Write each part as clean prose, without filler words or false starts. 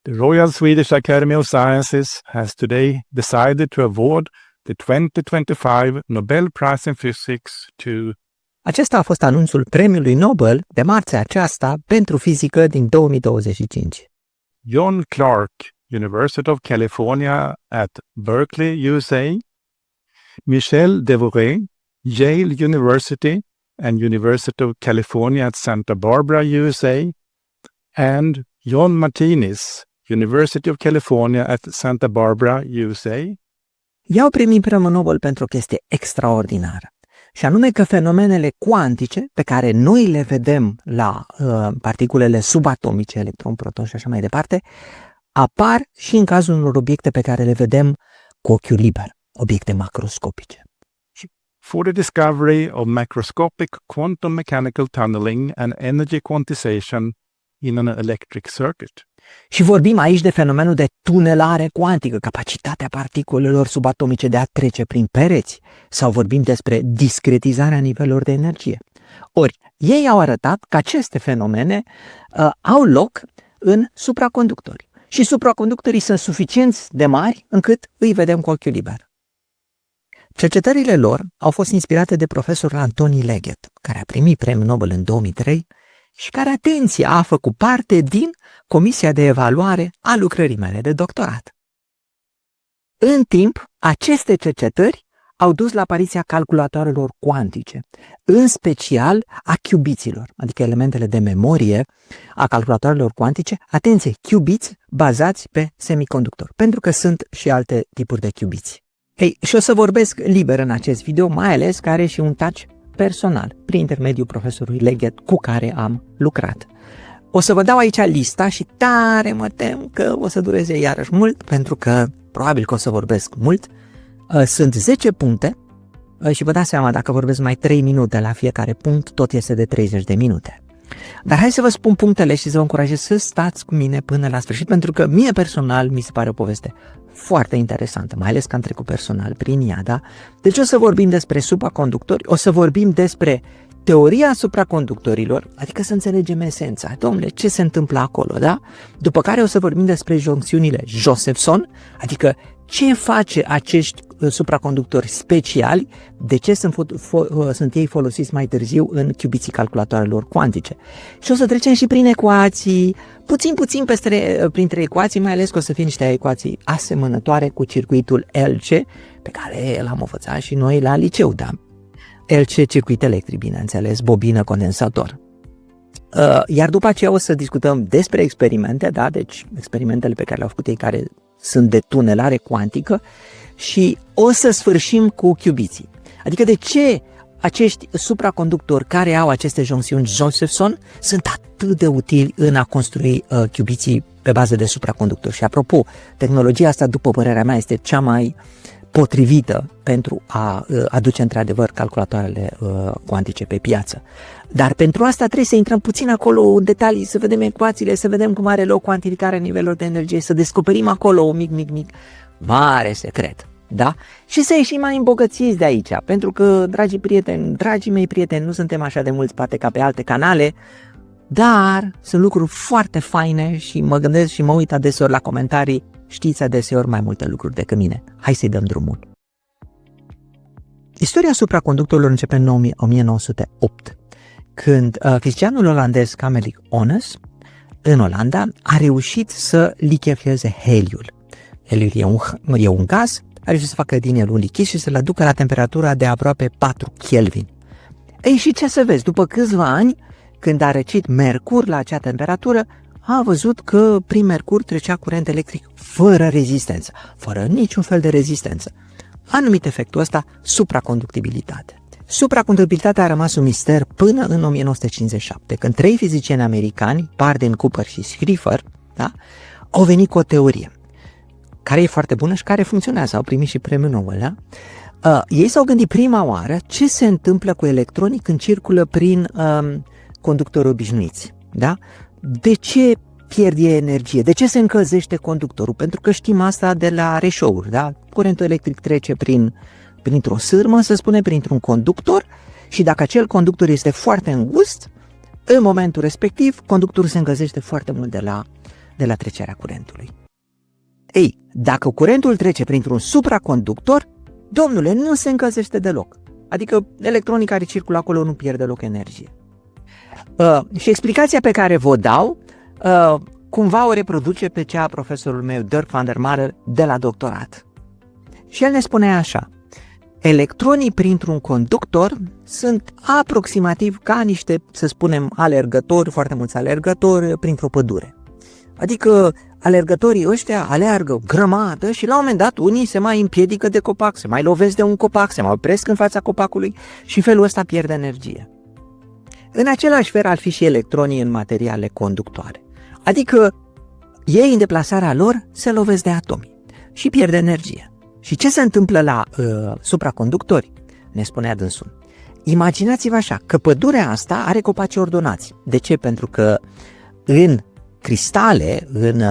The Royal Swedish Academy of Sciences has today decided to award the 2025 Nobel Prize in Physics to... Acesta a fost anunțul premiului Nobel de marțea aceasta pentru fizică din 2025. John Clark, University of California at Berkeley, USA, Michel Devoret, Yale University and University of California at Santa Barbara, USA, and John Martinez, University of California at Santa Barbara, USA. I-au primit premiul Nobel pentru o chestie extraordinară, și anume că fenomenele cuantice pe care noi le vedem la particulele subatomice, electron, proton și așa mai departe, apar și în cazul unor obiecte pe care le vedem cu ochiul liber, obiecte macroscopice. For the discovery of macroscopic quantum mechanical tunneling and energy quantization in an electric circuit. Și vorbim aici de fenomenul de tunelare cuantică, capacitatea particulelor subatomice de a trece prin pereți, sau vorbim despre discretizarea nivelurilor de energie. Ori, ei au arătat că aceste fenomene au loc în supraconductori. Și supraconductorii sunt suficienți de mari încât îi vedem cu ochiul liber. Cercetările lor au fost inspirate de profesorul Anthony Leggett, care a primit premiul Nobel în 2003 și care, atenție, a făcut parte din comisia de evaluare a lucrării mele de doctorat. În timp, aceste cercetări au dus la apariția calculatoarelor cuantice, în special a qubitsilor, adică elementele de memorie a calculatoarelor cuantice, atenție, qubits bazați pe semiconductori, pentru că sunt și alte tipuri de qubits. Ei, și o să vorbesc liber în acest video, mai ales că are și un touch personal, prin intermediul profesorului Leggett cu care am lucrat. O să vă dau aici lista și tare mă tem că o să dureze iarăși mult, pentru că probabil că o să vorbesc mult. Sunt 10 puncte și vă dați seama, dacă vorbesc mai 3 minute la fiecare punct, tot este de 30 de minute. Dar hai să vă spun punctele și să vă încurajez să stați cu mine până la sfârșit, pentru că mie personal mi se pare o poveste foarte interesantă, mai ales că am trecut personal prin ea, da? Deci o să vorbim despre supraconductori, o să vorbim despre teoria supraconductorilor, adică să înțelegem esența, domnule, ce se întâmplă acolo, da? După care o să vorbim despre juncțiunile Josephson, adică ce face acești supraconductori speciali, de ce sunt ei folosiți mai târziu în qubitții calculatoarelor cuantice. Și o să trecem și prin ecuații, puțin printre ecuații, mai ales că o să fie niște ecuații asemănătoare cu circuitul LC, pe care l-am învățat și noi la liceu, da? LC, circuit electric, bineînțeles, bobină, condensator. Iar după aceea o să discutăm despre experimente, da? Deci experimentele pe care le-au făcut ei, care sunt de tunelare cuantică, și o să sfârșim cu qubitții. Adică de ce acești supraconductori care au aceste juncțiuni Josephson sunt atât de utili în a construi qubitții pe bază de supraconductori. Și apropo, tehnologia asta, după părerea mea, este cea mai potrivită pentru a aduce într-adevăr calculatoarele cuantice pe piață. Dar pentru asta trebuie să intrăm puțin acolo în detalii, să vedem ecuațiile, să vedem cum are loc cuantificarea nivelurilor de energie, să descoperim acolo un mic, mare secret. Da? Și să ieșim mai îmbogățiți de aici, pentru că, dragii mei prieteni, nu suntem așa de mulți poate ca pe alte canale, dar sunt lucruri foarte faine și mă gândesc și mă uit adeseori la comentarii, știți adeseori mai multe lucruri decât mine. Hai să-i dăm drumul. Istoria supraconductorilor începe în 1908, când fizicianul olandez Kamerlingh Onnes, în Olanda, a reușit să lichefieze heliul. Heliul e un gaz, a reușit să facă din el un lichid și să-l aducă la temperatura de aproape 4 Kelvin. Ei, și ce să vezi, după câțiva ani, când a răcit mercur la acea temperatură, a văzut că prin mercur trecea curent electric fără rezistență, fără niciun fel de rezistență. A numit efectul ăsta supraconductibilitate. Supraconductibilitatea a rămas un mister până în 1957, când 3 fizicieni americani, Bardeen, Cooper și Schrieffer, da, au venit cu o teorie care e foarte bună și care funcționează, au primit și premiul Nobel. Da? Ei s-au gândit prima oară ce se întâmplă cu electronii când circulă prin conductori obișnuiți. Da? De ce pierde energie? De ce se încălzește conductorul? Pentru că știm asta de la reșouri. Da? Curentul electric trece printr-o sârmă, se spune, printr-un conductor, și dacă acel conductor este foarte îngust, în momentul respectiv, conductorul se încălzește foarte mult de de la trecerea curentului. Ei, dacă curentul trece printr-un supraconductor, domnule, nu se încălzește deloc. Adică electronii care circulă acolo nu pierd deloc energie. Și explicația pe care vă dau, cumva o reproduce pe cea a profesorul meu, Dirk van der Marel, de la doctorat. Și el ne spune așa: electronii printr-un conductor sunt aproximativ ca niște, să spunem, alergători, foarte mulți alergători printr-o pădure. Adică alergătorii ăștia aleargă grămadă și la un moment dat unii se mai împiedică de copac, se mai lovesc de un copac, se mai opresc în fața copacului și în felul ăsta pierd energie. În același fel ar fi și electronii în materiale conductoare. Adică ei în deplasarea lor se lovesc de atomi și pierd energie. Și ce se întâmplă la supraconductori? Ne spunea dânsul. Imaginați-vă așa, că pădurea asta are copaci ordonați. De ce? Pentru că în cristale, în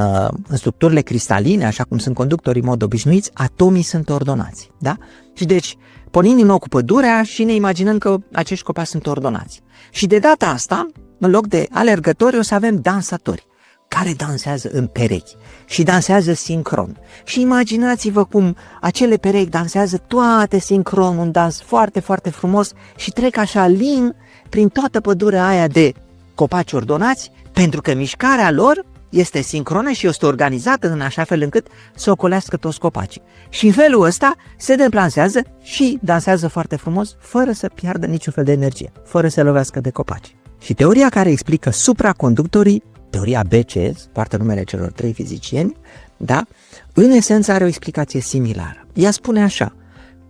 structurile cristaline, așa cum sunt conductorii în mod obișnuiți, atomii sunt ordonați. Da? Și deci, pornim din nou cu pădurea și ne imaginăm că acești copaci sunt ordonați. Și de data asta, în loc de alergători, o să avem dansatori care dansează în perechi și dansează sincron. Și imaginați-vă cum acele perechi dansează toate sincron, un dans foarte, foarte frumos și trec așa lin prin toată pădurea aia de copaci ordonați, pentru că mișcarea lor este sincronă și este organizată în așa fel încât să ocolească toți copacii. Și în felul ăsta se deplansează și dansează foarte frumos, fără să piardă niciun fel de energie, fără să lovească de copaci. Și teoria care explică supraconductorii, teoria BCS, poartă numele celor 3 fizicieni, da, în esență are o explicație similară. Ea spune așa: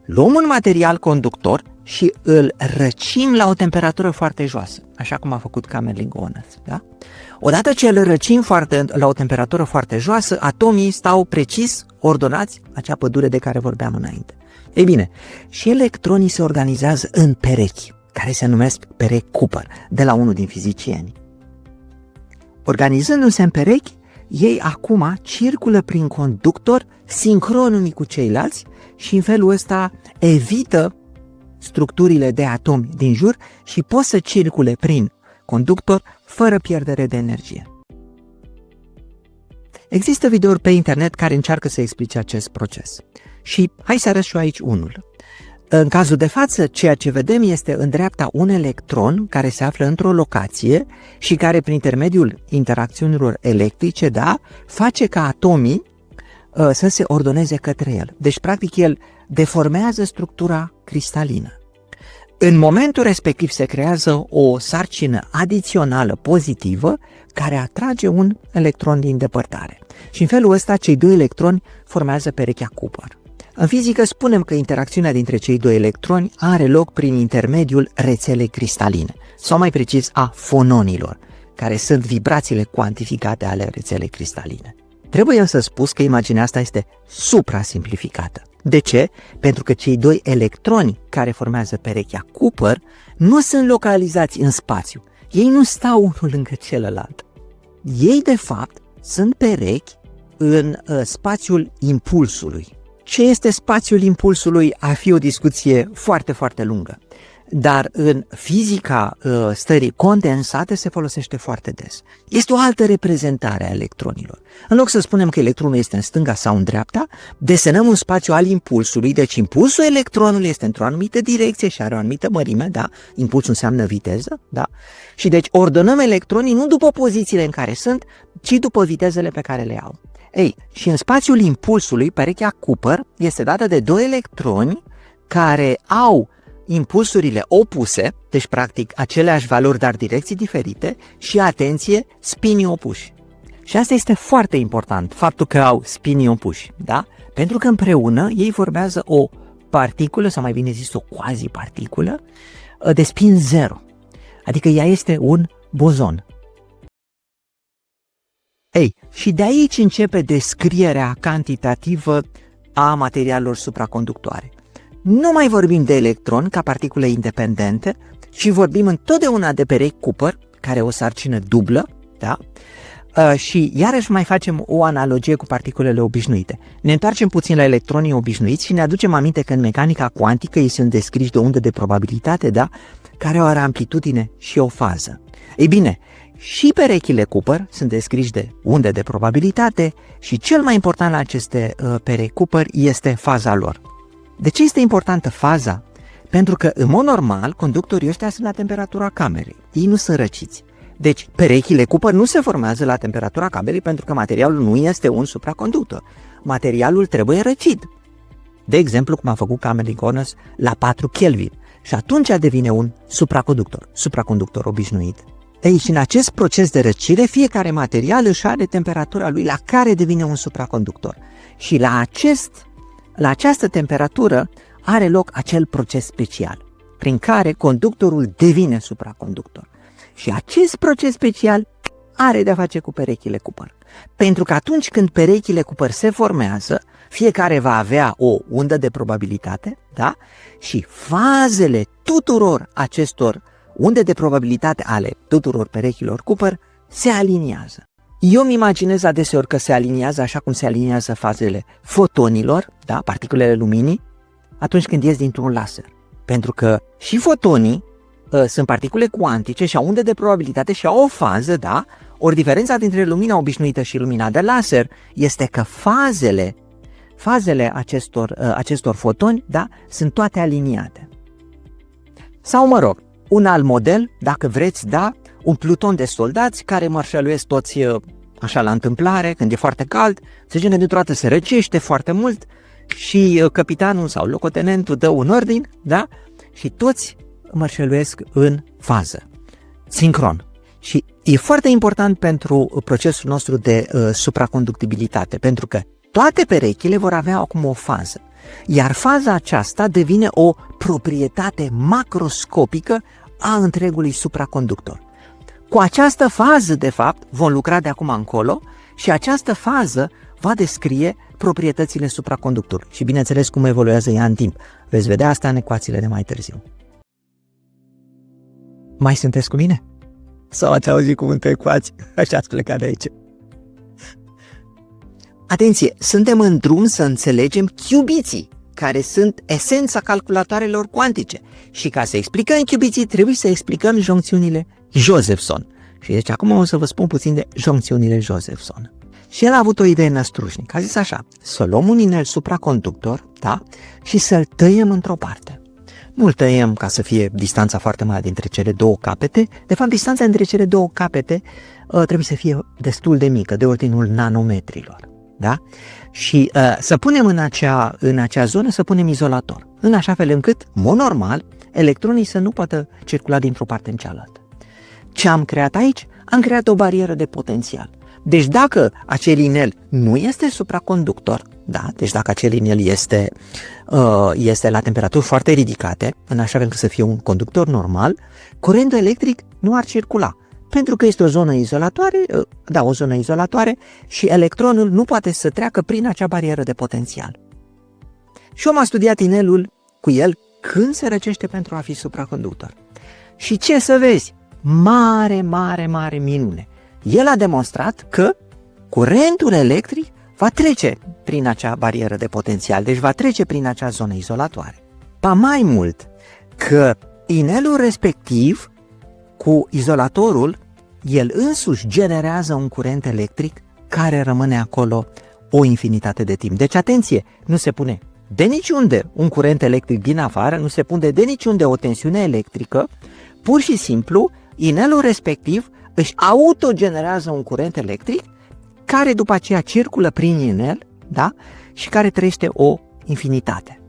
luăm un material conductor și îl răcim la o temperatură foarte joasă, așa cum a făcut Kamerlingh Onnes, da? Odată ce îl răcim la o temperatură foarte joasă, atomii stau precis ordonați, acea pădure de care vorbeam înainte. Ei bine, și electronii se organizează în perechi, care se numesc perechi Cooper, de la unul din fizicieni. Organizându-se în perechi, ei acum circulă prin conductor sincron unii cu ceilalți și în felul ăsta evită structurile de atomi din jur și pot să circule prin conductor fără pierdere de energie. Există videouri pe internet care încearcă să explice acest proces și hai să arăt și eu aici unul. În cazul de față, ceea ce vedem este în dreapta un electron care se află într-o locație și care, prin intermediul interacțiunilor electrice, da, face ca atomii să se ordoneze către el. Deci, practic, el deformează structura cristalină. În momentul respectiv se creează o sarcină adițională pozitivă care atrage un electron din depărtare. Și în felul ăsta, cei 2 electroni formează perechea Cooper. În fizică spunem că interacțiunea dintre cei 2 electroni are loc prin intermediul rețelei cristaline, sau mai precis a fononilor, care sunt vibrațiile cuantificate ale rețelei cristaline. Trebuie să spus că imaginea asta este suprasimplificată. De ce? Pentru că cei 2 electroni care formează perechea Cooper nu sunt localizați în spațiu. Ei nu stau unul lângă celălalt. Ei, de fapt, sunt perechi în spațiul impulsului. Ce este spațiul impulsului ar fi o discuție foarte, foarte lungă. Dar în fizica stării condensate se folosește foarte des. Este o altă reprezentare a electronilor. În loc să spunem că electronul este în stânga sau în dreapta, desenăm un spațiu al impulsului, deci impulsul electronului este într-o anumită direcție și are o anumită mărime, da? Impulsul înseamnă viteză, da? Și deci ordonăm electronii nu după pozițiile în care sunt, ci după vitezele pe care le au. Ei, și în spațiul impulsului, perechea Cooper este dată de 2 electroni care au impulsurile opuse, deci practic aceleași valori, dar direcții diferite și, atenție, spinii opuși. Și asta este foarte important, faptul că au spinii opuși, da? Pentru că împreună ei formează o particulă, sau mai bine zis o quasi-particulă, de spin 0. Adică ea este un bozon. Ei, și de aici începe descrierea cantitativă a materialelor supraconductoare. Nu mai vorbim de electron ca particule independente, ci vorbim întotdeauna de perechi Cooper, care are o sarcină dublă, da? Și iarăși mai facem o analogie cu particulele obișnuite. Ne întoarcem puțin la electronii obișnuiți și ne aducem aminte că în mecanica cuantică ei sunt descriși de o undă de probabilitate, da? Care are amplitudine și o fază. Ei bine, și perechile Cooper sunt descriși de unde de probabilitate și cel mai important la aceste perechi Cooper este faza lor. De ce este importantă faza? Pentru că, în mod normal, conductorii ăștia sunt la temperatura camerei. Ei nu sunt răciți. Deci, perechile Cooper nu se formează la temperatura camerei pentru că materialul nu este un supraconductor. Materialul trebuie răcit. De exemplu, cum a făcut Cameron Corners la 4 Kelvin. Și atunci devine un supraconductor obișnuit. Ei, și în acest proces de răcire, fiecare material își are temperatura lui la care devine un supraconductor. Și la această temperatură are loc acel proces special, prin care conductorul devine supraconductor. Și acest proces special are de-a face cu perechile Cooper. Pentru că atunci când perechile Cooper se formează, fiecare va avea o undă de probabilitate, da? Și fazele tuturor acestor unde de probabilitate ale tuturor perechilor Cooper se aliniază. Eu îmi imaginez adeseori că se aliniază așa cum se aliniază fazele fotonilor, da? Particulele luminii, atunci când ies dintr-un laser. Pentru că și fotonii sunt particule cuantice și au unde de probabilitate și au o fază, da? Ori diferența dintre lumina obișnuită și lumina de laser este că fazele acestor fotoni, da? Sunt toate aliniate. Sau, mă rog, un alt model, dacă vreți, da? Un pluton de soldați care mărșăluiesc toți așa la întâmplare, când e foarte cald, se zicem că dintr-o dată se răcește foarte mult și capitanul sau locotenentul dă un ordin, da? Și toți mărșăluiesc în fază, sincron. Și e foarte important pentru procesul nostru de supraconductibilitate, pentru că toate perechile vor avea acum o fază, iar faza aceasta devine o proprietate macroscopică a întregului supraconductor. Cu această fază, de fapt, vom lucra de acum încolo și această fază va descrie proprietățile supraconductorului și, bineînțeles, cum evoluează ea în timp. Veți vedea asta în ecuațiile de mai târziu. Mai sunteți cu mine? Sau ați auzit cuvântul ecuații? Așa ați plecat de aici. Atenție, suntem în drum să înțelegem cubiții, care sunt esența calculatoarelor cuantice. Și ca să explicăm cubiții, trebuie să explicăm joncțiunile Josephson. Și deci acum o să vă spun puțin de joncțiunile Josephson. Și el a avut o idee năstrușnică. A zis așa: să luăm un inel supraconductor, da? Și să-l tăiem într-o parte. Nu-l tăiem ca să fie distanța foarte mare dintre cele două capete. De fapt, distanța între cele două capete trebuie să fie destul de mică, de ordinul nanometrilor. Da? Și să punem în acea zonă, să punem izolator, în așa fel încât, în mod normal, electronii să nu poată circula dintr-o parte în cealaltă. Ce am creat aici? Am creat o barieră de potențial. Deci dacă acel inel nu este supraconductor, da? Deci dacă acel inel este la temperaturi foarte ridicate, în așa fel încât să fie un conductor normal, curentul electric nu ar circula. Pentru că este o zonă izolatoare și electronul nu poate să treacă prin acea barieră de potențial. Și eu am studiat inelul cu el când se răcește pentru a fi supraconductor. Și ce să vezi? Mare minune! El a demonstrat că curentul electric va trece prin acea barieră de potențial, deci va trece prin acea zonă izolatoare. Ba mai mult, că inelul respectiv cu izolatorul, el însuși generează un curent electric care rămâne acolo o infinitate de timp. Deci, atenție, nu se pune de niciunde un curent electric din afară, nu se pune de niciunde o tensiune electrică, pur și simplu, inelul respectiv își autogenerează un curent electric care după aceea circulă prin inel, da? Și care trăiește o infinitate.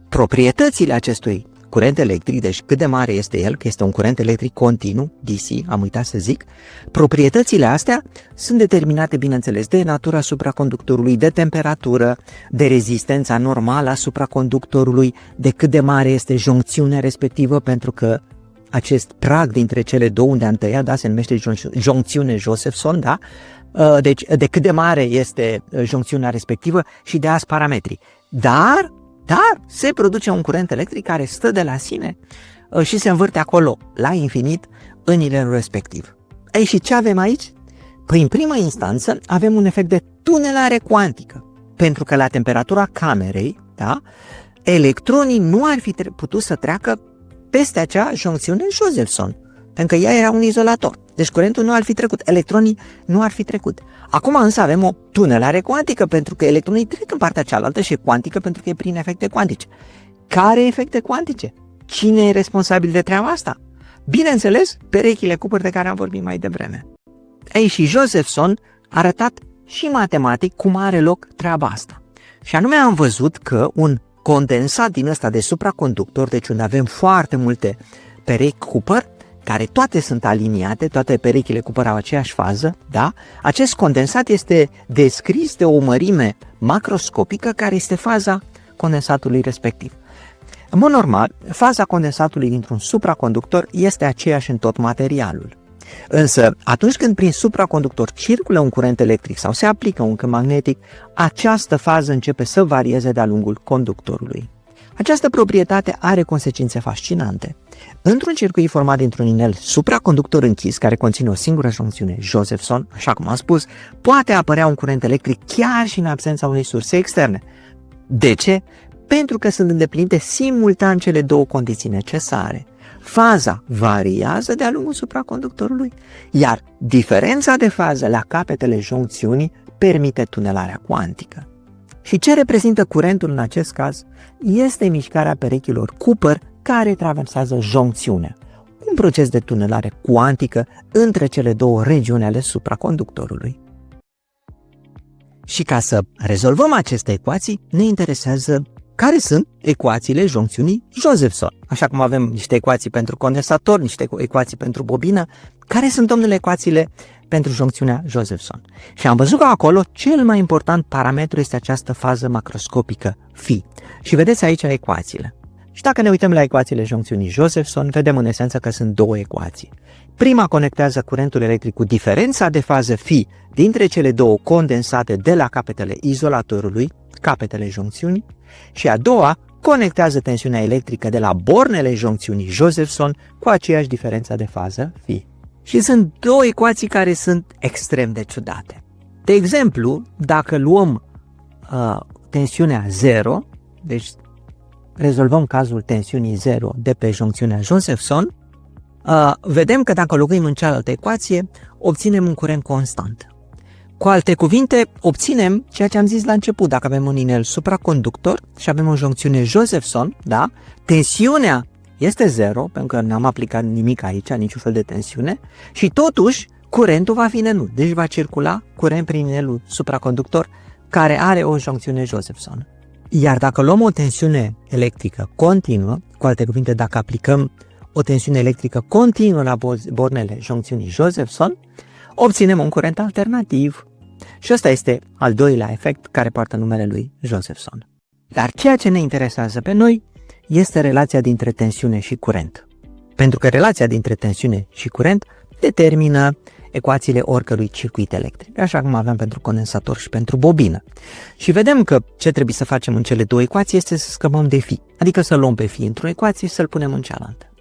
Proprietățile acestui curent electric, deci cât de mare este el, că este un curent electric continuu, DC, am uitat să zic, proprietățile astea sunt determinate, bineînțeles, de natura supraconductorului, de temperatură, de rezistența normală a supraconductorului, de cât de mare este joncțiunea respectivă, pentru că acest prag dintre cele două unde am tăiat, da, se numește joncțiune Josephson, da? Deci de cât de mare este joncțiunea respectivă și de alți parametri. Dar se produce un curent electric care stă de la sine și se învârte acolo la infinit în inelul respectiv. Ei, și ce avem aici? Păi, în prima instanță, avem un efect de tunelare cuantică, pentru că la temperatura camerei, da, electronii nu ar fi putut să treacă peste acea joncțiune Josephson, pentru că ea era un izolator. Deci curentul nu ar fi trecut, electronii nu ar fi trecut. Acum însă avem o tunelare cuantică pentru că electronii trec în partea cealaltă și e cuantică pentru că e prin efecte cuantice. Care efecte cuantice? Cine e responsabil de treaba asta? Bineînțeles, perechile Cooper de care am vorbit mai devreme. Ei, și Josephson a arătat și matematic cum are loc treaba asta. Și anume am văzut că un condensat din ăsta de supraconductor, deci unde avem foarte multe perechi Cooper, care toate sunt aliniate, toate perechile Cooper au aceeași fază, da? Acest condensat este descris de o mărime macroscopică care este faza condensatului respectiv. În mod normal, faza condensatului dintr-un supraconductor este aceeași în tot materialul. Însă, atunci când prin supraconductor circulă un curent electric sau se aplică un câmp magnetic, această fază începe să varieze de-a lungul conductorului. Această proprietate are consecințe fascinante. Într-un circuit format dintr-un inel supraconductor închis, care conține o singură juncțiune Josephson, așa cum am spus, poate apărea un curent electric chiar și în absența unei surse externe. De ce? Pentru că sunt îndeplinite simultan cele două condiții necesare. Faza variază de-a lungul supraconductorului, iar diferența de fază la capetele juncțiunii permite tunelarea cuantică. Și ce reprezintă curentul în acest caz? Este mișcarea perechilor Cooper care traversează juncțiunea, un proces de tunelare cuantică între cele două regiuni ale supraconductorului. Și ca să rezolvăm aceste ecuații, ne interesează care sunt ecuațiile juncțiunii Josephson. Așa cum avem niște ecuații pentru condensator, niște ecuații pentru bobină, care sunt, domnule, ecuațiile pentru juncțiunea Josephson? Și am văzut că acolo cel mai important parametru este această fază macroscopică phi. Și vedeți aici ecuațiile. Și dacă ne uităm la ecuațiile juncțiunii Josephson, vedem în esență că sunt două ecuații. Prima conectează curentul electric cu diferența de fază phi dintre cele două condensate de la capetele izolatorului, capetele juncțiunii, și a doua conectează tensiunea electrică de la bornele juncțiunii Josephson cu aceeași diferență de fază phi. Și sunt două ecuații care sunt extrem de ciudate. De exemplu, dacă luăm tensiunea 0, deci rezolvăm cazul tensiunii 0 de pe juncțiunea Josephson, vedem că dacă locuim în cealaltă ecuație, obținem un curent constant. Cu alte cuvinte, obținem ceea ce am zis la început. Dacă avem un inel supraconductor și avem o juncțiune Josephson, da? Tensiunea este 0, pentru că n-am aplicat nimic aici, niciun fel de tensiune, și totuși curentul va fi nenul, deci va circula curent prin inelul supraconductor care are o juncțiune Josephson. Iar dacă luăm o tensiune electrică continuă, cu alte cuvinte, dacă aplicăm o tensiune electrică continuă la bornele juncțiunii Josephson, obținem un curent alternativ. Și ăsta este al doilea efect care poartă numele lui Josephson. Dar ceea ce ne interesează pe noi este relația dintre tensiune și curent. Pentru că relația dintre tensiune și curent determină ecuațiile oricărui circuit electric, așa cum avem pentru condensator și pentru bobină. Și vedem că ce trebuie să facem în cele două ecuații este să scăpăm de phi, adică să luăm pe phi într-o ecuație și să-l punem în cealaltă.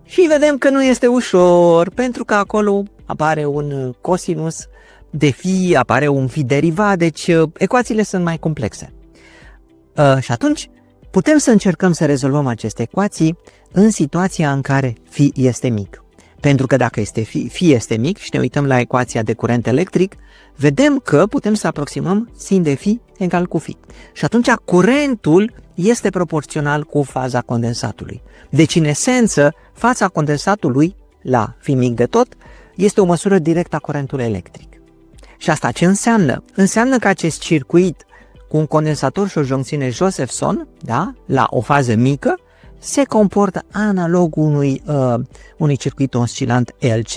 Și vedem că nu este ușor, pentru că acolo apare un cosinus de phi, apare un phi derivat, deci ecuațiile sunt mai complexe. Și atunci putem să încercăm să rezolvăm aceste ecuații în situația în care phi este mic. Pentru că dacă phi este mic și ne uităm la ecuația de curent electric, vedem că putem să aproximăm sin de phi egal cu phi. Și atunci curentul este proporțional cu faza condensatului. Deci, în esență, faza condensatului la phi mic de tot este o măsură directă a curentului electric. Și asta ce înseamnă? Înseamnă că acest circuit cu un condensator și o juncțiune Josephson, da, la o fază mică, se comportă analog unui circuit oscilant LC.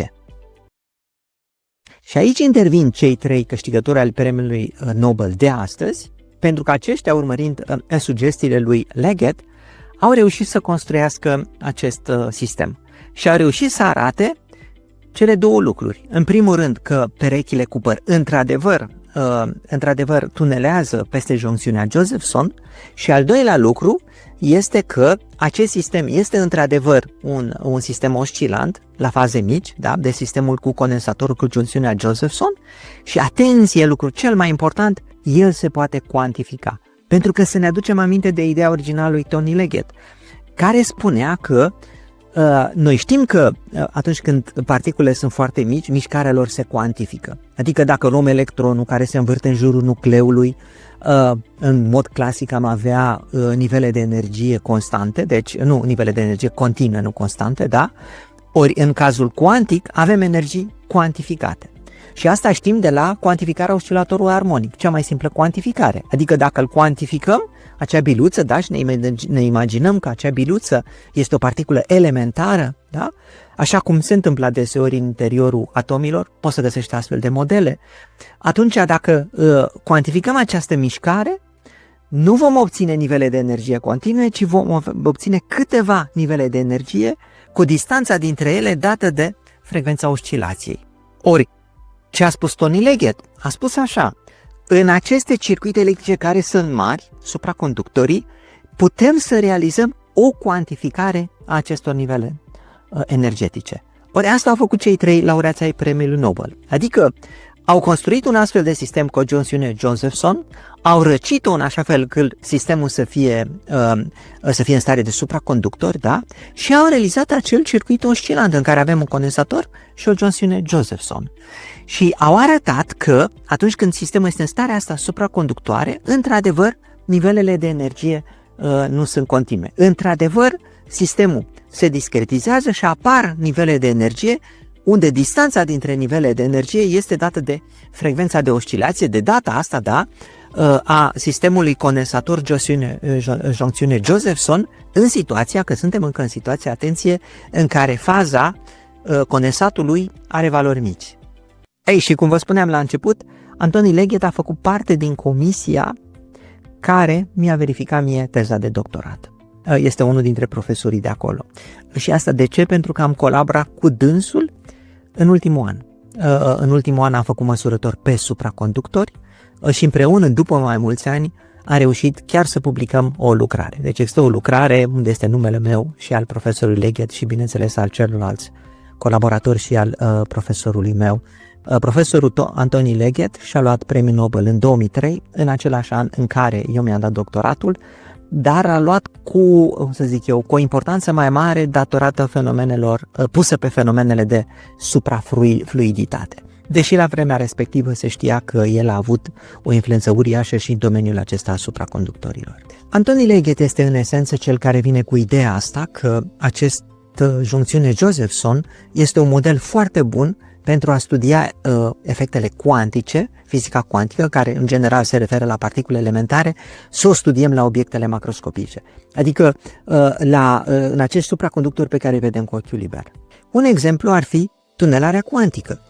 Și aici intervin cei trei câștigători al premiului Nobel de astăzi, pentru că aceștia, urmărind sugestiile lui Leggett, au reușit să construiască acest sistem și au reușit să arate cele două lucruri. În primul rând că perechile Cooper într-adevăr tunelează peste juncțiunea Josephson și al doilea lucru este că acest sistem este într-adevăr un sistem oscilant la faze mici, da, de sistemul cu condensatorul cu juncțiunea Josephson și, atenție, lucru cel mai important, el se poate cuantifica. Pentru că să ne aducem aminte de ideea originală lui Tony Leggett, care spunea că noi știm că atunci când particulele sunt foarte mici, mișcarea lor se cuantifică. Adică dacă luăm electronul care se învârte în jurul nucleului, în mod clasic am avea nivele de energie constante, deci nu nivele de energie continue, nu constante, da? Ori în cazul cuantic avem energii cuantificate. Și asta știm de la cuantificarea oscilatorului armonic, cea mai simplă cuantificare. Adică dacă îl cuantificăm, acea biluță, da, și ne imaginăm că acea biluță este o particulă elementară, da? Așa cum se întâmplă adeseori în interiorul atomilor, poți să găsești astfel de modele. Atunci, dacă cuantificăm această mișcare, nu vom obține nivele de energie continue, ci vom obține câteva nivele de energie cu distanța dintre ele dată de frecvența oscilației. Ori, ce a spus Tony Leggett? A spus așa: în aceste circuite electrice care sunt mari, supraconductorii, putem să realizăm o cuantificare a acestor nivele energetice. Ori asta au făcut cei 3 laureați ai premiului Nobel. Adică au construit un astfel de sistem cu o junțiune Josephson, au răcit-o în așa fel că sistemul să fie în stare de supraconductori, da? Și au realizat acel circuit oscilant în care avem un condensator și o junțiune Josephson. Și au arătat că atunci când sistemul este în starea asta supraconductoare, într-adevăr, nivelele de energie nu sunt continue. Într-adevăr, sistemul se discretizează și apar nivele de energie unde distanța dintre nivele de energie este dată de frecvența de oscilație, de data asta, da, a sistemului condensator juncțiune Josephson, în situația, că suntem încă în situația, atenție, în care faza condensatului are valori mici. Ei, și cum vă spuneam la început, Anthony Leggett a făcut parte din comisia care mi-a verificat mie teza de doctorat. Este unul dintre profesorii de acolo. Și asta de ce? Pentru că am colaborat cu dânsul în ultimul an. În ultimul an am făcut măsurători pe supraconductori și împreună, după mai mulți ani, a reușit chiar să publicăm o lucrare. Deci există o lucrare unde este numele meu și al profesorului Leggett și, bineînțeles, al celorlalți colaboratori și al profesorului meu. Profesorul Anthony Leggett și-a luat premiul Nobel în 2003, în același an în care eu mi-am dat doctoratul, dar a luat cu o importanță mai mare datorată fenomenelor, pusă pe fenomenele de suprafluiditate. Deși la vremea respectivă se știa că el a avut o influență uriașă și în domeniul acesta a supraconductorilor. Anthony Leggett este în esență cel care vine cu ideea asta că acest juncțiune Josephson este un model foarte bun pentru a studia efectele cuantice, fizica cuantică, care în general se referă la particule elementare, să o studiem la obiectele macroscopice, adică în acești supraconductori pe care îi vedem cu ochiul liber. Un exemplu ar fi tunelarea cuantică.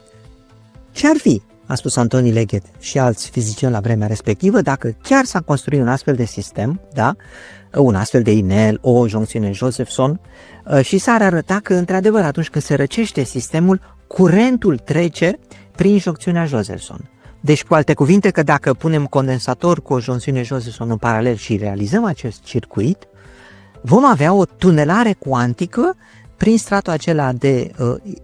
Ce ar fi, a spus Anthony Leggett și alți fizicieni la vremea respectivă, dacă chiar s-a construit un astfel de sistem, da? Un astfel de inel, o juncțiune Josephson, și s-ar arăta că, într-adevăr, atunci când se răcește sistemul, curentul trece prin juncțiunea Josephson. Deci, cu alte cuvinte, că dacă punem condensator cu o juncțiune Josephson în paralel și realizăm acest circuit, vom avea o tunelare cuantică prin stratul acela de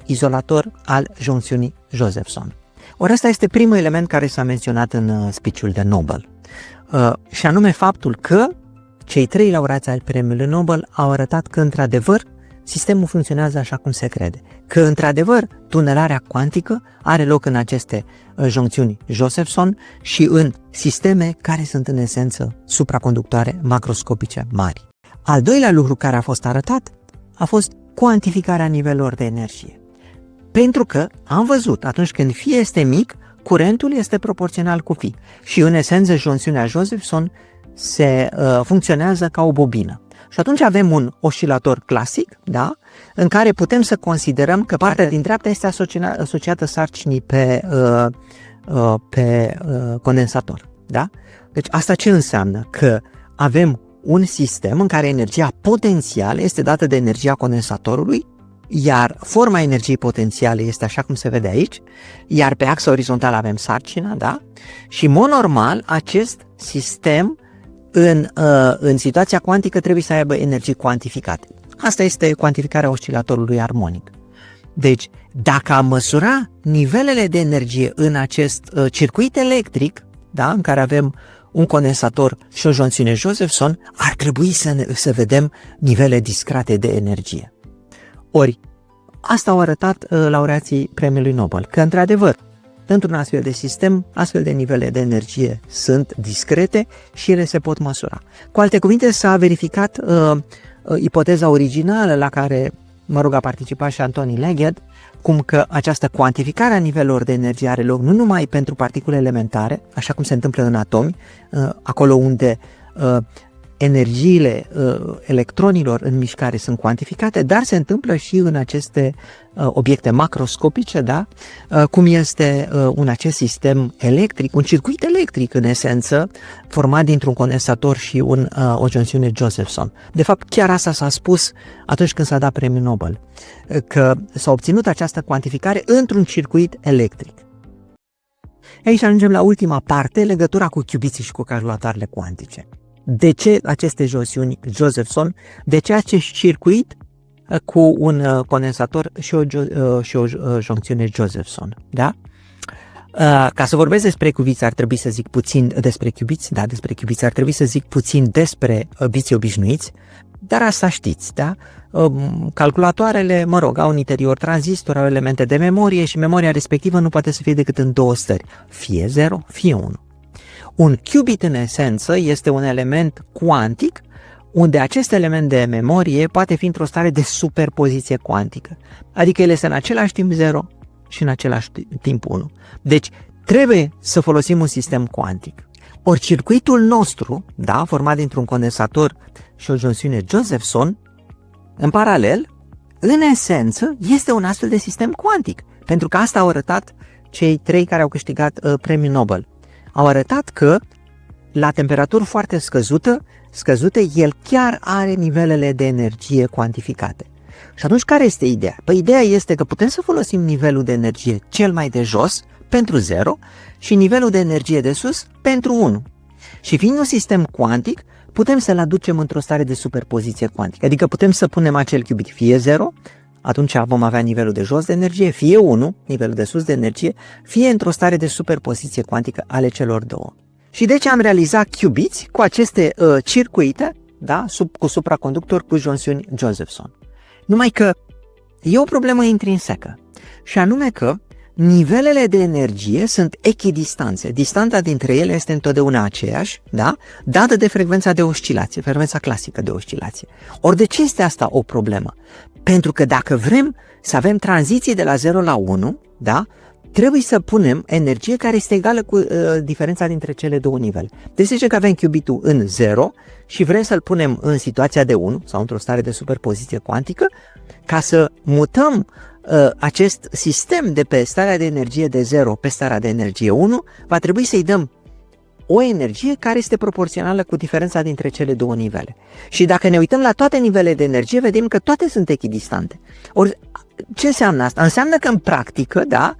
izolator al juncțiunii Josephson. Ori ăsta este primul element care s-a menționat în speech-ul de Nobel, și anume faptul că cei 3 laureați ai premiului Nobel au arătat că, într-adevăr, sistemul funcționează așa cum se crede, că, într-adevăr, tunelarea cuantică are loc în aceste juncțiuni Josephson și în sisteme care sunt, în esență, supraconductoare macroscopice mari. Al doilea lucru care a fost arătat a fost cuantificarea nivelurilor de energie. Pentru că am văzut, atunci când phi este mic, curentul este proporțional cu phi și, în esență, juncțiunea Josephson se funcționează ca o bobină. Și atunci avem un oscilator clasic, da, în care putem să considerăm că partea din dreapta este asociată sarcinii pe condensator. Da? Deci asta ce înseamnă? Că avem un sistem în care energia potențială este dată de energia condensatorului, iar forma energiei potențiale este așa cum se vede aici, iar pe axa orizontală avem sarcina, da? Și, în mod normal, acest sistem în situația cuantică trebuie să aibă energii cuantificate. Asta este cuantificarea oscilatorului armonic. Deci, dacă am măsura nivelele de energie în acest circuit electric, da, în care avem un condensator și o juncțiune Josephson, ar trebui să vedem nivele discrete de energie. Ori, asta au arătat laureații premiului Nobel, că într-adevăr, într-un astfel de sistem, astfel de nivele de energie sunt discrete și ele se pot măsura. Cu alte cuvinte, s-a verificat ipoteza originală la care, a participat și Anthony Leggett, cum că această cuantificare a nivelurilor de energie are loc nu numai pentru particule elementare, așa cum se întâmplă în atomi, acolo unde energiile electronilor în mișcare sunt cuantificate, dar se întâmplă și în aceste obiecte macroscopice, da? Cum este acest sistem electric, un circuit electric în esență, format dintr-un condensator și o junction Josephson. De fapt, chiar asta s-a spus atunci când s-a dat premiul Nobel, că s-a obținut această cuantificare într-un circuit electric. Aici ajungem la ultima parte, legătura cu qubitții și cu calculatoarele cuantice. De ce aceste junksiuni Josephson? De ce acest circuit cu un condensator și o juncțiune Josephson? Da? Ca să vorbesc despre qubitți ar trebui să zic puțin despre qubitți, da, despre qubitți ar trebui să zic puțin despre biții obișnuiți, dar asta știți, da? Calculatoarele, au în interior tranzistori, au elemente de memorie și memoria respectivă nu poate să fie decât în două stări, fie 0, fie 1. Un qubit, în esență, este un element cuantic unde acest element de memorie poate fi într-o stare de superpoziție cuantică, adică el este în același timp 0 și în același timp 1. Deci trebuie să folosim un sistem cuantic. Ori circuitul nostru, da, format dintr-un condensator și o juncțiune Josephson, în paralel, în esență, este un astfel de sistem cuantic, pentru că asta au arătat cei 3 care au câștigat premiul Nobel. Au arătat că la temperaturi foarte scăzute, el chiar are nivelele de energie cuantificate. Și atunci care este ideea? Păi ideea este că putem să folosim nivelul de energie cel mai de jos pentru 0 și nivelul de energie de sus pentru 1. Și fiind un sistem cuantic, putem să-l aducem într-o stare de superpoziție cuantică. Adică putem să punem acel qubit fie 0, atunci vom avea nivelul de jos de energie, fie 1, nivelul de sus de energie, fie într-o stare de superpoziție cuantică ale celor două. Și deci am realizat qubitți cu aceste circuite, da, cu supraconductori cu juncțiuni Josephson. Numai că e o problemă intrinsecă, și anume că nivelele de energie sunt echidistanțe. Distanța dintre ele este întotdeauna aceeași, da, dată de frecvența de oscilație, frecvența clasică de oscilație. Ori de ce este asta o problemă? Pentru că dacă vrem să avem tranziții de la 0 la 1, da, trebuie să punem energie care este egală cu diferența dintre cele două nivele. Deci zice că avem qubitul în 0 și vrem să-l punem în situația de 1 sau într-o stare de superpoziție cuantică, ca să mutăm acest sistem de pe starea de energie de 0 pe starea de energie 1, va trebui să-i dăm o energie care este proporțională cu diferența dintre cele două nivele. Și dacă ne uităm la toate nivelele de energie, vedem că toate sunt echidistante. Ori, ce înseamnă asta? Înseamnă că în practică, da,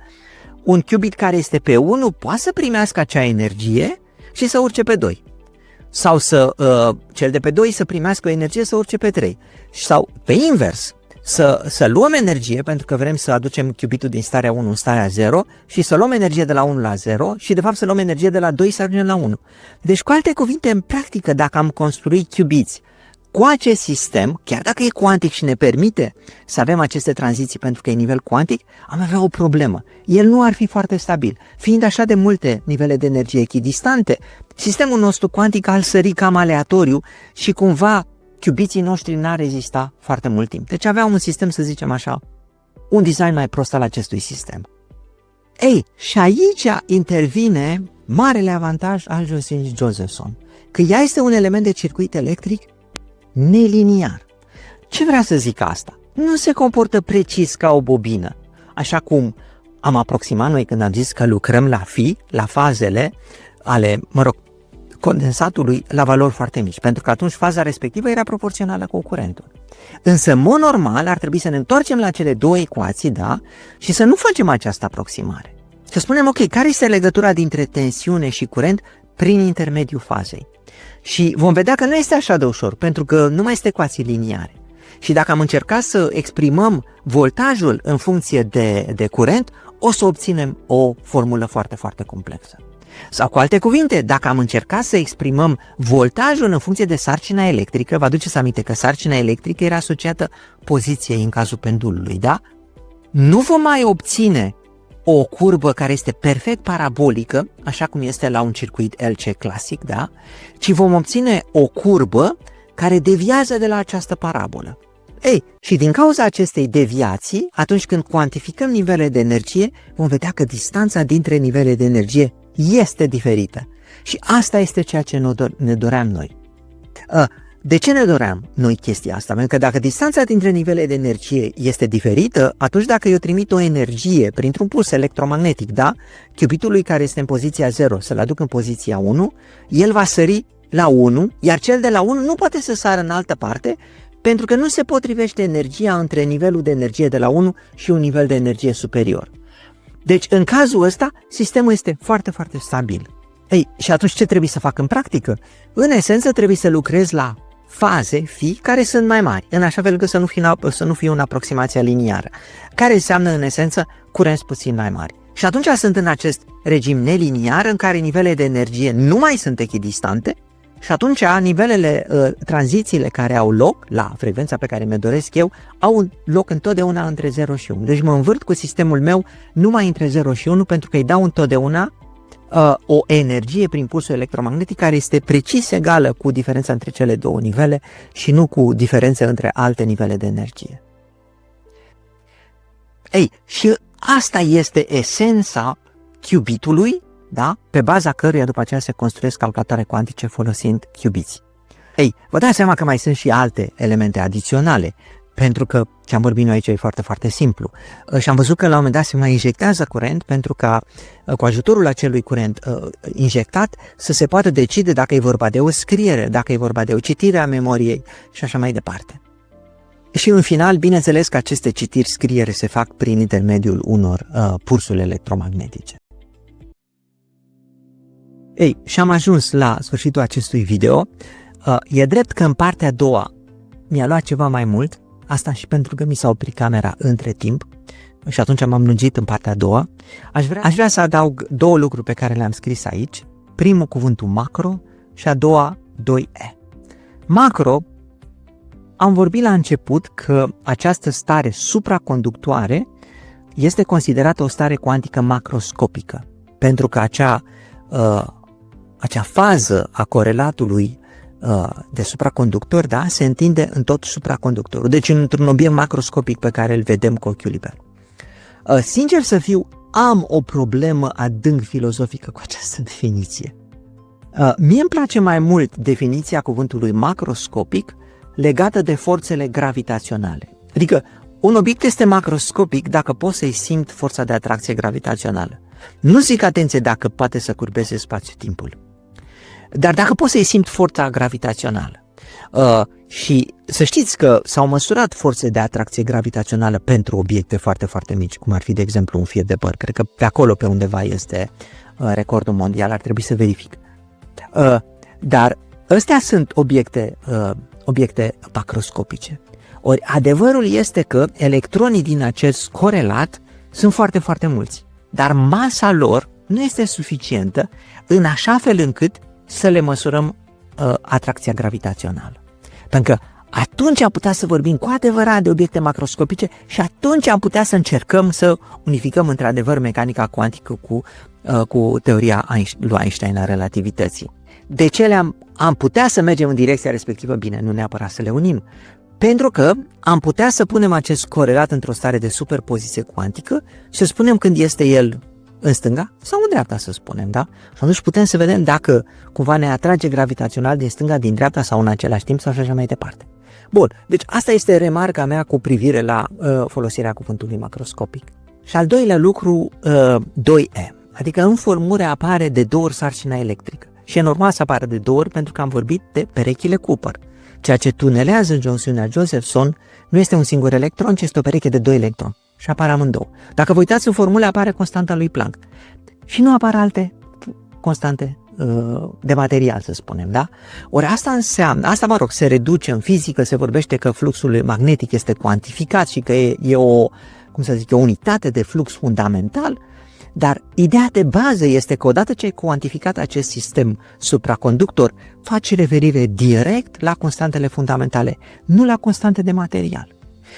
un qubit care este pe 1 poate să primească acea energie și să urce pe 2. Sau cel de pe 2 să primească o energie să urce pe 3. Sau pe invers, să luăm energie, pentru că vrem să aducem qubitul din starea 1 în starea 0 și să luăm energie de la 1 la 0 și de fapt să luăm energie de la 2 să ajungem la 1. Deci, cu alte cuvinte, în practică, dacă am construit qubits cu acest sistem, chiar dacă e cuantic și ne permite să avem aceste tranziții pentru că e nivel cuantic, am avea o problemă. El nu ar fi foarte stabil. Fiind așa de multe nivele de energie echidistante, sistemul nostru cuantic ar sări cam aleatoriu și cumva qubitții noștri n-ar rezista foarte mult timp. Deci avea un sistem, să zicem așa, un design mai prost al acestui sistem. Ei, și aici intervine marele avantaj al juncțiunii Josephson, că ea este un element de circuit electric neliniar. Ce vrea să zic asta? Nu se comportă precis ca o bobină, așa cum am aproximat noi când am zis că lucrăm la fazele ale, condensatului la valori foarte mici, pentru că atunci faza respectivă era proporțională cu curentul. Însă, în mod normal, ar trebui să ne întoarcem la cele două ecuații, da, și să nu facem această aproximare. Să spunem, ok, care este legătura dintre tensiune și curent prin intermediul fazei? Și vom vedea că nu este așa de ușor, pentru că nu mai este ecuații liniare. Și dacă am încercat să exprimăm voltajul în funcție de curent, o să obținem o formulă foarte, foarte complexă. Sau cu alte cuvinte, dacă am încercat să exprimăm voltajul în funcție de sarcina electrică, vă aduceți aminte că sarcina electrică era asociată poziției în cazul pendulului, da? Nu vom mai obține o curbă care este perfect parabolică, așa cum este la un circuit LC clasic, da? Ci vom obține o curbă care deviază de la această parabolă. Ei, și din cauza acestei deviații, atunci când cuantificăm nivelele de energie, vom vedea că distanța dintre nivele de energie este diferită. Și asta este ceea ce ne doream noi. De ce ne doream noi chestia asta? Pentru că dacă distanța dintre nivele de energie este diferită, atunci dacă eu trimit o energie printr-un puls electromagnetic, da, qubitului care este în poziția 0 să-l aduc în poziția 1, el va sări la 1, iar cel de la 1 nu poate să sară în altă parte, pentru că nu se potrivește energia între nivelul de energie de la 1 și un nivel de energie superior. Deci, în cazul ăsta, sistemul este foarte, foarte stabil. Ei, și atunci ce trebuie să fac în practică? În esență, trebuie să lucrez la faze phi care sunt mai mari, în așa fel încât să nu fie o aproximație liniară, care înseamnă, în esență, curenți puțin mai mari. Și atunci sunt în acest regim neliniar în care nivelele de energie nu mai sunt echidistante și atunci tranzițiile care au loc la frecvența pe care mi-o doresc eu au loc întotdeauna între 0 și 1. Deci mă învârt cu sistemul meu numai între 0 și 1 pentru că îi dau întotdeauna o energie prin pulsul electromagnetic care este precis egală cu diferența între cele două nivele și nu cu diferențe între alte nivele de energie. Ei, și asta este esența qubitului, da? Pe baza căruia după aceea se construiesc calculatoare cuantice folosind qubits. Ei, vă dați seama că mai sunt și alte elemente adiționale, pentru că ce am vorbit noi aici e foarte, foarte simplu. Și am văzut că la un moment dat se mai injectează curent pentru ca cu ajutorul acelui curent injectat să se poată decide dacă e vorba de o scriere, dacă e vorba de o citire a memoriei și așa mai departe. Și în final, bineînțeles că aceste citiri-scriere se fac prin intermediul unor pulsuri electromagnetice. Ei, și am ajuns la sfârșitul acestui video. E drept că în partea a doua mi-a luat ceva mai mult, asta și pentru că mi s-a oprit camera între timp și atunci m-am lungit în partea a doua. Aș vrea să adaug două lucruri pe care le-am scris aici. Primul, cuvântul macro și a doua, 2E. Macro, am vorbit la început că această stare supraconductoare este considerată o stare cuantică macroscopică, pentru că acea fază a corelatului de supraconductor, da, se întinde în tot supraconductorul, deci într-un obiect macroscopic pe care îl vedem cu ochiul liber. Sincer să fiu, am o problemă adânc filozofică cu această definiție. Mie îmi place mai mult definiția cuvântului macroscopic legată de forțele gravitaționale. Adică, un obiect este macroscopic dacă pot să-i simt forța de atracție gravitațională. Nu zic, atenție, dacă poate să curbeze spațiu-timpul, dar dacă pot să-i simt forța gravitațională. Și să știți că s-au măsurat forțe de atracție gravitațională pentru obiecte foarte, foarte mici, cum ar fi, de exemplu, un fir de păr. Cred că pe acolo, pe undeva, este recordul mondial, ar trebui să verific. Dar astea sunt obiecte macroscopice. Ori adevărul este că electronii din acest corelat sunt foarte, foarte mulți, dar masa lor nu este suficientă în așa fel încât să le măsurăm atracția gravitațională. Pentru că atunci am putea să vorbim cu adevărat de obiecte macroscopice și atunci am putea să încercăm să unificăm într-adevăr mecanica cuantică cu teoria lui Einstein a relativității. De ce am putea să mergem în direcția respectivă? Bine, nu neapărat să le unim, pentru că am putea să punem acest corelat într-o stare de superpoziție cuantică și să spunem când este el în stânga sau în dreapta, să spunem, da? Și atunci putem să vedem dacă cumva ne atrage gravitațional din stânga, din dreapta sau în același timp sau așa mai departe. Bun, deci asta este remarca mea cu privire la folosirea cuvântului macroscopic. Și al doilea lucru, 2E, adică în formură apare de două ori sarcina electrică. Și e normal să apară de două ori pentru că am vorbit de perechile Cooper. Ceea ce tunelează Johnsiunea Josephson nu este un singur electron, ci este o pereche de 2 electroni. Și apar amândouă. Dacă vă uitați în formule, apare constanta lui Planck. Și nu apar alte constante de material, să spunem, da? Ori asta înseamnă, se reduce în fizică, se vorbește că fluxul magnetic este cuantificat și că e o unitate de flux fundamental. Dar ideea de bază este că odată ce ai cuantificat acest sistem supraconductor, faci referire direct la constantele fundamentale, nu la constante de material.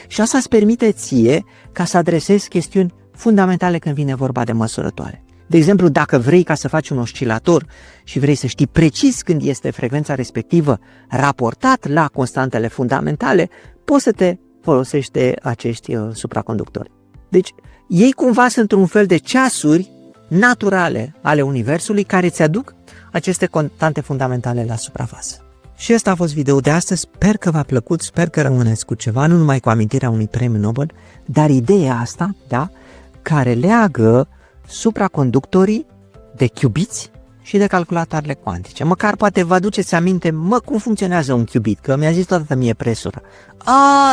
Și asta îți permite ție ca să adresezi chestiuni fundamentale când vine vorba de măsurătoare. De exemplu, dacă vrei ca să faci un oscilator și vrei să știi precis când este frecvența respectivă raportat la constantele fundamentale, poți să te folosești de acești supraconductori. Deci, ei cumva sunt un fel de ceasuri naturale ale Universului care îți aduc aceste constante fundamentale la suprafață. Și ăsta a fost videoul de astăzi, sper că v-a plăcut, sper că rămâneți cu ceva, nu numai cu amintirea unui premiu Nobel, dar ideea asta, da, care leagă supraconductorii de qubits și de calculatoarele cuantice. Măcar poate vă aduceți aminte, cum funcționează un qubit, că mi-a zis toată mie presură.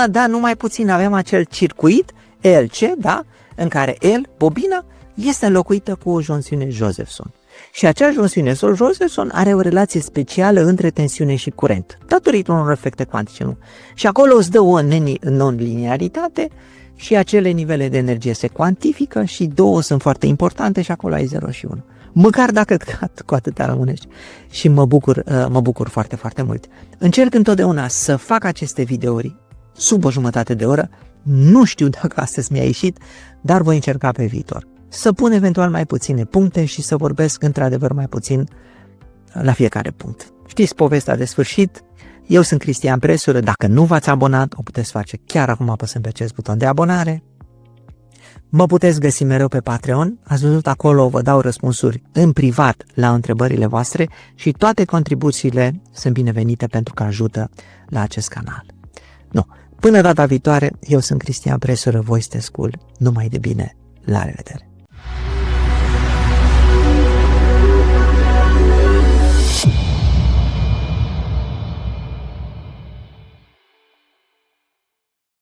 Da, numai puțin, avem acel circuit LC, da, în care bobina, este înlocuită cu o jonsiune Josephson. Și acea jonsiune Josephson are o relație specială între tensiune și curent, datorită unor efecte cuantice, nu? Și acolo îți dă o non-linearitate și acele nivele de energie se cuantifică și două sunt foarte importante și acolo ai 0 și 1. Măcar dacă cu atâta rămânești. Și mă bucur foarte, foarte mult. Încerc întotdeauna să fac aceste videouri sub o jumătate de oră. Nu știu dacă astăzi mi-a ieșit, dar voi încerca pe viitor. Să pun eventual mai puține puncte și să vorbesc într-adevăr mai puțin la fiecare punct. Știți povestea de sfârșit? Eu sunt Cristian Presură, dacă nu v-ați abonat, o puteți face chiar acum apăsând pe acest buton de abonare. Mă puteți găsi mereu pe Patreon, ați văzut acolo, vă dau răspunsuri în privat la întrebările voastre și toate contribuțiile sunt binevenite pentru că ajută la acest canal. Până data viitoare, eu sunt Cristian Presură, voi sunteți cool, numai de bine, la revedere!